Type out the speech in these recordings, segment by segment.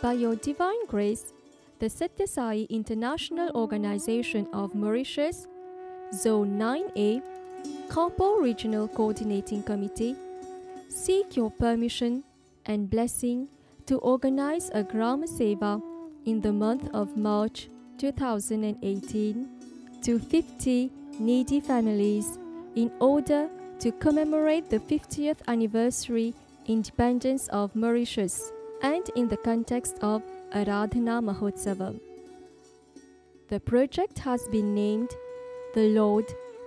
By your divine grace, the Sathya Sai International Organization of Mauritius, Zone 9A, Khampo Regional Coordinating Committee, seek your permission and blessing to organize a Gram Seva in the month of March 2018 to 50 needy families in order to commemorate the 50th anniversary independence of Mauritius and in the context of Aradhana Mahotsavam. The project has been named The Lord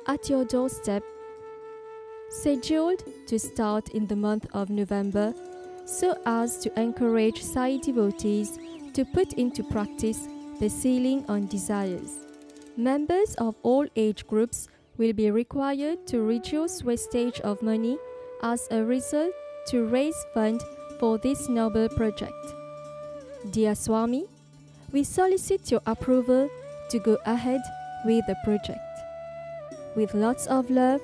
at Your Doorstep, scheduled to start in the month of November so as to encourage Sai devotees to put into practice the sealing on desires. Members of all age groups will be required to reduce wastage of money as a result to raise funds for this noble project. Dear Swami, we solicit your approval to go ahead with the project. With lots of love,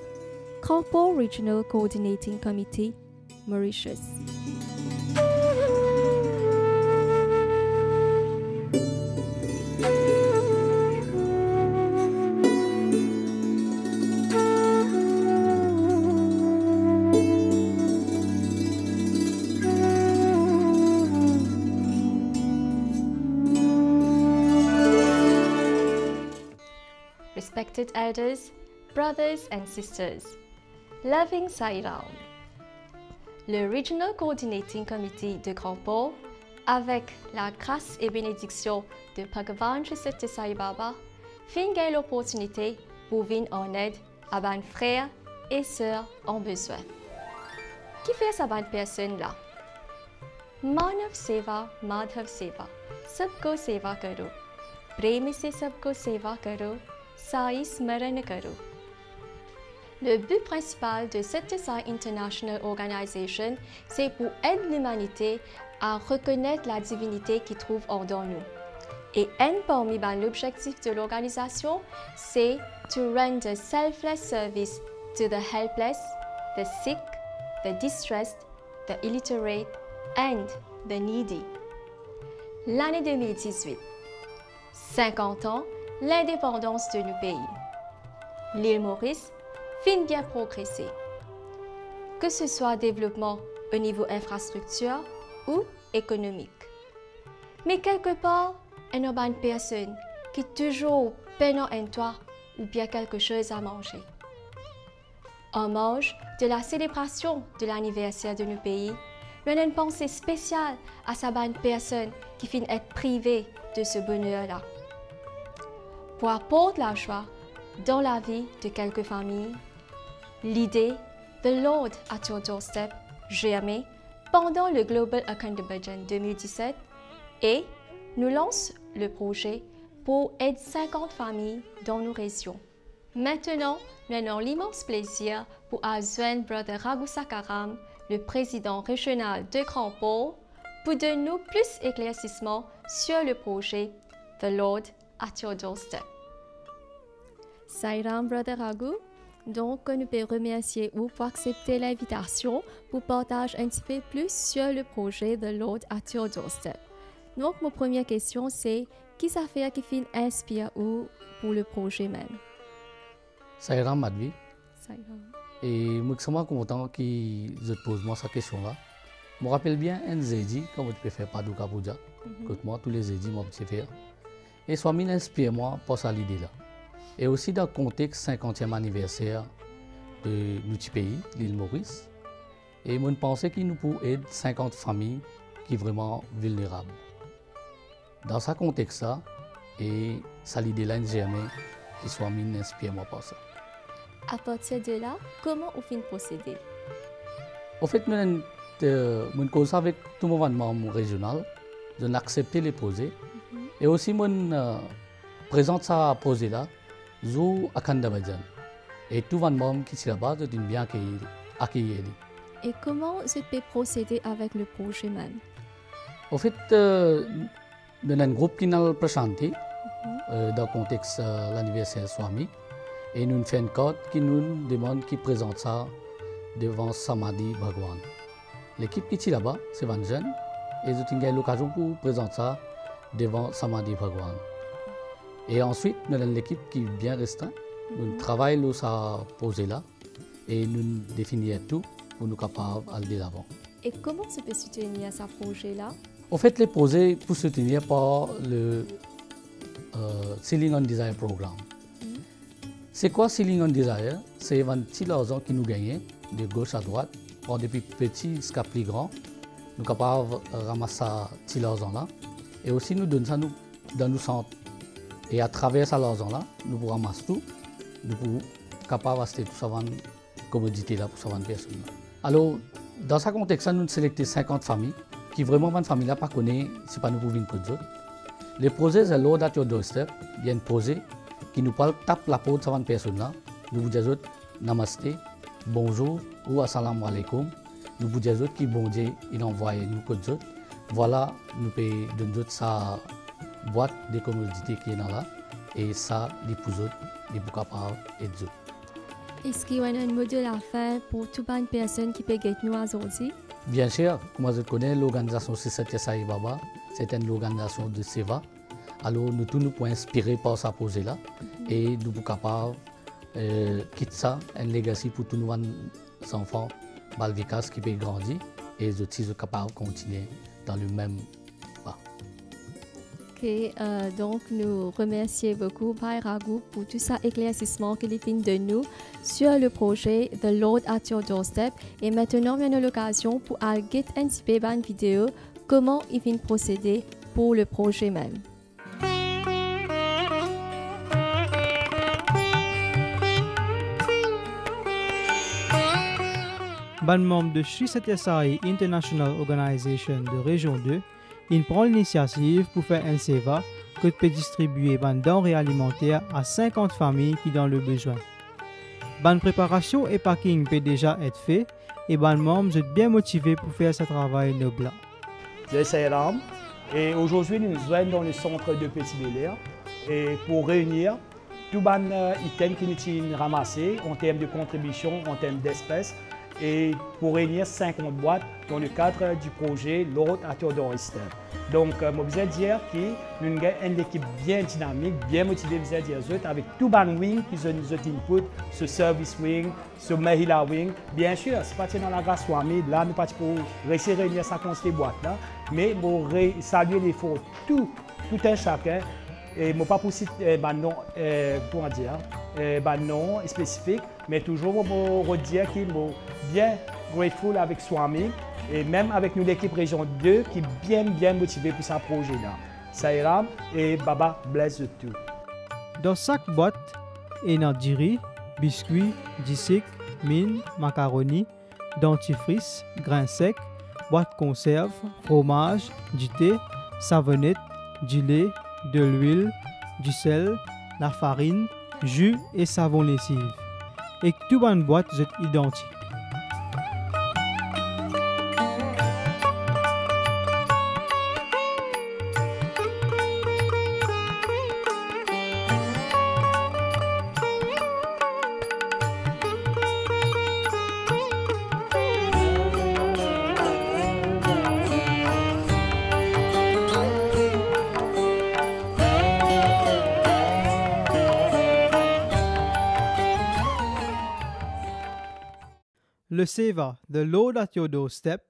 Khampo Regional Coordinating Committee, Mauritius. Respected elders, brothers and sisters, loving Sai Ram. Le Regional Coordinating Committee de Khampo, avec la grâce et bénédiction de Bhagavan Sri Sathya Sai Baba, fin gagne l'opportunité pour venir en aide à ban frères et sœurs en besoin. Qui fait sa bonne personne là? Manav Seva, Madhav Seva, सबको सेवा करो, प्रेम से सबको सेवा करो, Sai Smaran Karo. Le but principal de Sathya Sai International Organization, c'est pour aider l'humanité à reconnaître la divinité qui trouve en nous. Et un parmi l'objectif de l'organisation, c'est to render selfless service to the helpless, the sick, the distressed, the illiterate and the needy. L'année 2018, 50 ans, l'indépendance de nos pays. L'île Maurice fin bien progresser. Que ce soit développement au niveau infrastructure ou économique. Mais quelque part, il y a une personne qui toujours peine un toit ou bien quelque chose à manger. En marge de la célébration de l'anniversaire de nos pays, il y a une pensée spéciale à sa bonne personne qui finit être privée de ce bonheur-là. Pour apporter la joie dans la vie de quelques familles, l'idée The Lord at Your Doorstep germé pendant le Global Akhanda Bhajan 2017 et nous lance le projet pour aider 50 familles dans nos régions. Maintenant, nous avons l'immense plaisir pour joindre Brother Raghu Sakaram, le président régional de Khampo, pour donner plus d'éclaircissements sur le projet The Lord at Your Doorstep. Sai Ram, Brother Raghu. Donc, nous pouvons remercier vous pour accepter l'invitation pour partager un petit peu plus sur le projet The Lord at Your Doorstep. Donc, ma première question, c'est qui ça fait qui fait inspire ou pour le projet même? Sai Ram Madhvi. Sai Ram. Et je suis extrêmement content que je te pose moi cette question-là. Je me rappelle bien un zedi, comme tu peux faire Paduka Puja, que moi, tous les zedis, moi, je peux faire. Et Swami inspire moi pour cette idée-là. Et aussi dans le contexte 50e anniversaire de notre pays, l'île Maurice. Et je pense qu'il nous peut aider 50 familles qui sont vraiment vulnérables. Dans ce contexte-là, et ça l'idée-là, jamais que Swami inspire moi pour ça. À partir de là, comment on finit procéder? En fait, je cause avec tout le gouvernement régional, je accepté les projets. Et aussi, je présente ça projet là, Zou Akhanda Bhajan. Et tout le monde qui est là-bas, je dis bien accueilli. Et comment vous peut procéder avec le projet même? En fait, il y a un groupe qui est dans Prashanti, dans le contexte de l'anniversaire Swami. Et nous faisons une code qui nous demande qui présente ça devant Samadhi Bhagwan. L'équipe qui est là-bas, c'est 20 jeunes. et j'ai eu l'occasion pour présenter ça devant Samadhi Bhagwan. Et ensuite, nous avons l'équipe qui est bien restreinte. Nous travaillons ça posé là et nous définissons tout pour nous capables d'aller de l'avant. Et comment se peut soutenir ce projet-là? En fait, les projets pour soutenir par le Ceiling on Desire Programme. C'est quoi Ceiling on Desire? C'est un petit argent qui nous gagne de gauche à droite. Depuis petit jusqu'à plus grand, nous sommes capables de ramasser ce petit argent là. Et aussi, nous donnons ça dans nos centres. Et à travers cet argent là, nous pouvons ramasser tout. Nous pouvons capables d'acheter tout ça commodité là pour 50 personnes. Alors, dans ce contexte, nous avons sélectionné 50 familles qui vraiment une famille là pas connaît, c'est pas nous pour venir pour d'autres. Les projets The Lord at your doorstep, il y a un projet qui nous parle tape la peau de 50 personnes là. Nous vous disons namasté, bonjour ou assalamu alaikum. Nous vous disons qui bon Dieu il envoie nous pour d'autres. Voilà, nous payons de d'autres sa boîte de commodités qui est là et ça les pour d'autres, les pour capables et d'autres. Est-ce qu'il y a un modèle à faire pour toute une personne qui peut gagner nous aujourd'hui? Bien sûr, comme je connais, l'organisation C7 Sai Baba, c'est une organisation de SEVA. Alors, nous tous nous pouvons inspirer par sa posée là et nous sommes capables de quitter ça, un legacy pour tous nos enfants, Balvikas qui peuvent grandir et les autres sont capables de continuer dans le même pas. Okay, donc nous remercions beaucoup Bhai Raghu pour tout ça éclaircissement qu'il est fait de nous sur le projet The Lord at Your Doorstep. Et maintenant, on a l'occasion pour aller un petit peu une vidéo comment il vient procéder pour le projet même. Ban membre de Sri Satya Sai International Organization de Région 2, il prend l'initiative pour faire un SEVA que peut distribuer ban denrées alimentaires à 50 familles qui dans le besoin. Ban préparation et packing peut déjà être fait et ban membre est bien motivé pour faire ce travail noble. Jai Sai Ram et aujourd'hui nous sommes dans le centre de Petit Bel-Air et pour réunir tous les items qui nous ramassés en termes de contribution, en termes d'espèces et pour réunir 50 boîtes dans le cadre du projet Lord at your doorstep. Donc, je veux dire que nous avons une équipe bien dynamique, bien motivée, avec tout le wing qui nous input, ce service wing, ce Mahila wing. Bien sûr, ce n'est pas dans la grâce Swami, là, nous ne pouvons pas réussir à réunir 50 boîtes, là, mais pour saluer l'effort tout un chacun. Et je ne pas pour citer nom spécifique, mais toujours pour dire qu'il est bien grateful avec Swami et même avec nous l'équipe Région 2 qui est bien motivée pour ce projet-là. Sairam et Baba bless tout. Dans chaque boîte, il y a du riz, biscuits, disik, mine, macaroni, dentifrice, grains secs, boîte conserve, fromage, du thé, savonnette, du lait, de l'huile, du sel, la farine, jus et savon lessive. Et toutes les boîtes sont identiques. Le SEVA, The Lord at your doorstep,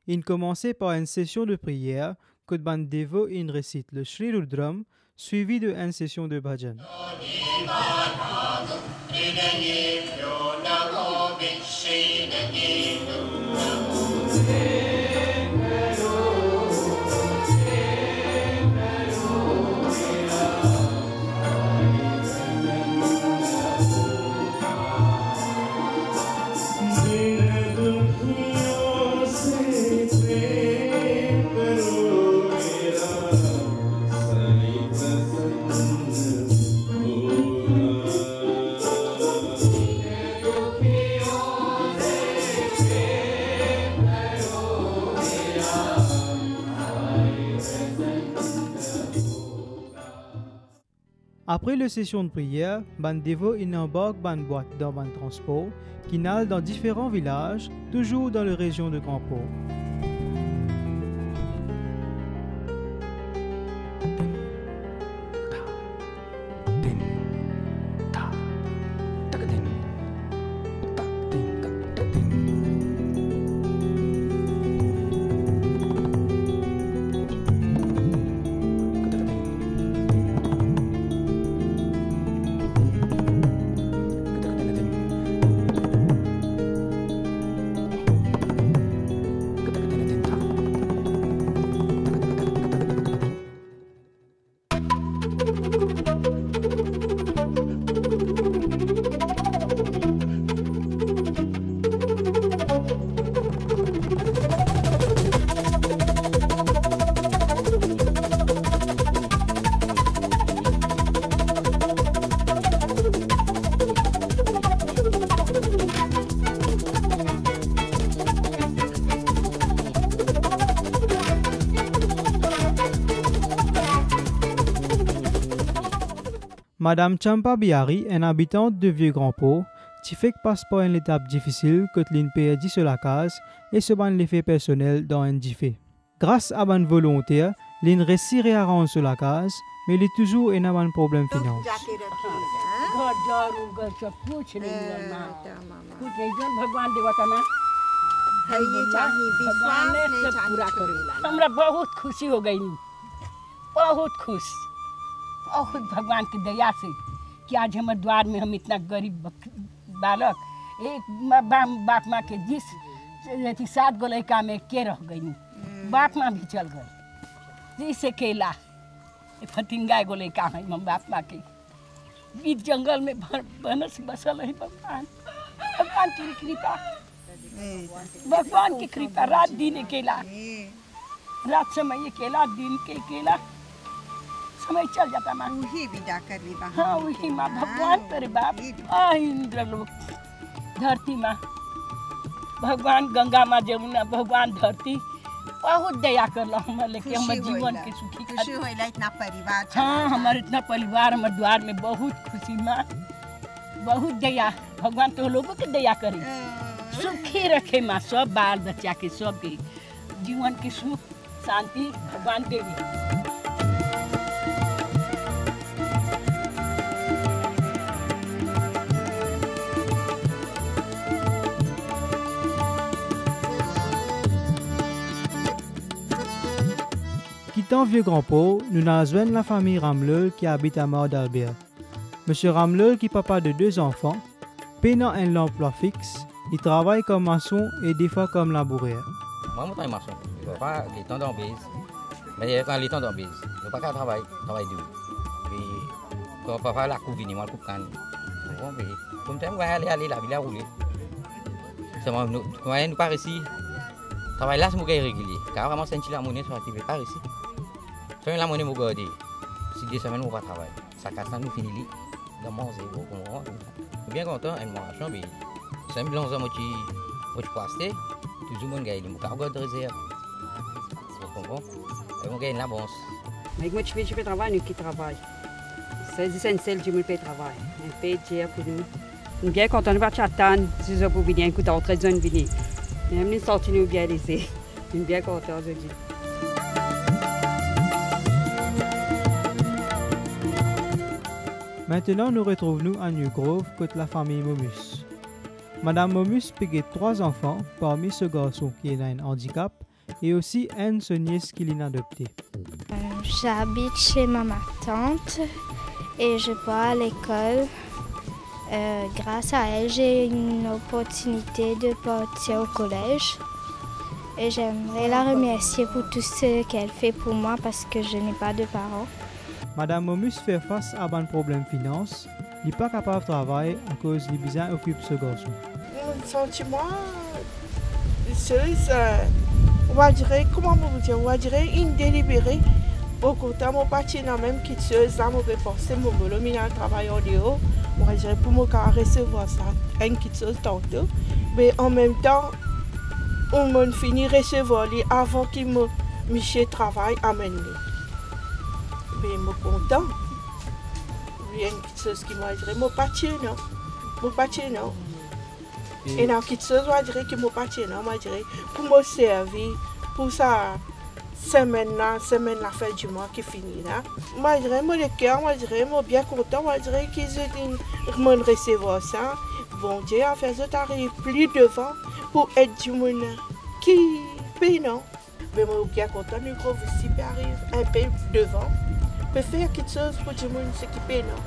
il commençait par une session de prière que ban dévot in récite le Sri Rudram suivi de une session de bhajan. Après la session de prière, ban dévot il embarque ban boîte dans ban transport qui nale dans différents villages, toujours dans la région de Grand Port. Madame Champa Biari, une habitante de Vieux-Grand-Port, qui fait passe par une étape difficile que l'une perdit sur la case et se ban l'effet personnel dans un diffé. Grâce à bonne volonté, l'une réussit à rendre sur la case, mais il est toujours un problème financier. हमरा बहुत खुशी हो गई, बहुत खुश, बहुत भगवान की दया से कि आज हमारे द्वार में हम इतना गरीब बालक एक बाप माँ के जिस 7 गो लड़का में के रह गई, बाप माँ भी चल गई, जिसे केला फतिंगा एगो लड़का है हम बाप माँ के बीच जंगल में बनस बसल है। भगवान भगवान की कृपा, भगवान की कृपा, रात दिन केला, रात समय केला, दिन के केला, समय चल जाता माँ। वही विदा कर ली बा। हाँ वही माँ, भगवान तेरे बाप इंद्र लोग धरती माँ, भगवान गंगा माँ जमुना, भगवान धरती बहुत दया कर हम लेके हमारे जीवन के सुखी खुशी होइला इतना परिवार। हाँ हमारे इतना परिवार हमारे द्वार में बहुत खुशी माँ, बहुत दया, भगवान तो लोगों के दया करे, सुखी रखे माँ, सब बाल बच्चा के सब के जीवन के सुख शांति भगवान देवी। Quittant Vieux-Grand-Port, nous rejoignons la famille Ramleux qui habite à Mort d'Albert. Monsieur Ramleux, qui est papa de 2 enfants, peinant un emploi fixe, il travaille comme maçon et des fois comme laboureur. Moi, je suis maçon. Je ne pas les temps d'embise. Mais quand les temps d'embise, je ne pas qu'à travailler dur. Puis, quand papa la coupe, moi, la coupe canne. Comme ça, je vais aller la ville à rouler. C'est moi, je ne pas réussi. Travail là, c'est mon gars irrégulier. Car vraiment, c'est un la monnaie sur activé par ici. Faire la monnaie, mon gars, si 2 semaines, on va travailler. Ça casse, nous finit dans mon zéro. Je suis bien content, et moi, je suis c'est un blanc qui peut acheter. Toujours mon gars, il m'a pas de réserve. Vous comprenez? Et mon gars, il a l'avance. Mais moi, je fais travail, nous qui travaillent. C'est essentiel, je me fais travail. Je fais dire pour nous. Nous bien content de voir Chatan, si je peux venir, écoute, en 13 ans, venir. Même les sorties, nous bien laissés. Nous bien content de dire. Maintenant, nous retrouvons à New Grove, côté la famille Momus. Madame Momus paye 3 enfants, parmi ce garçon qui a un handicap, et aussi une seule nièce qui l'a adoptée. J'habite chez ma tante et je vais à l'école. Grâce à elle, j'ai une opportunité de partir au collège. Et j'aimerais la remercier pour tout ce qu'elle fait pour moi parce que je n'ai pas de parents. Madame Momus fait face à un problème de finances. Il n'est pas capable de travailler à cause des besoins occupent ce garçon. Mon sentiment, on va dire, comment vous dire, on va dire, indélibéré. Au côté, mon parti n'a même quitté ça, mon pensé, mon boulot, mais il a travaillé en dehors. On va dire, pour moi, recevoir ça, un quitté tantôt. Mais en même temps, on m'a fini de recevoir lui avant qu'il me miche travail amène. Mais je suis content. Il y a une petite chose qui m'a dit, mon parti non. Mon parti non. Et dans petite chose, on va dire que mon parti non, on va dire pour me servir pour ça semaine la fin du mois qui finit là. Moi je dirais, moi le cœur, moi je dirais, moi bien content, moi je dirais qu'ils m'ont recevoir ça. Bon Dieu a fait ça arrive plus devant pour être du monde qui paye non. Mais moi bien content, nous gros aussi arrive un peu devant. Peut faire quelque chose pour du monde qui paye non.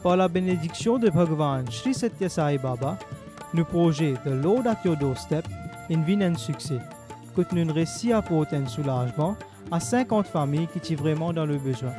Par la bénédiction de Bhagavan Shri Satya Sai Baba, le projet de Lord at Your Doorstep est un succès. Que nous réussissons à apporter un soulagement à 50 familles qui sont vraiment dans le besoin.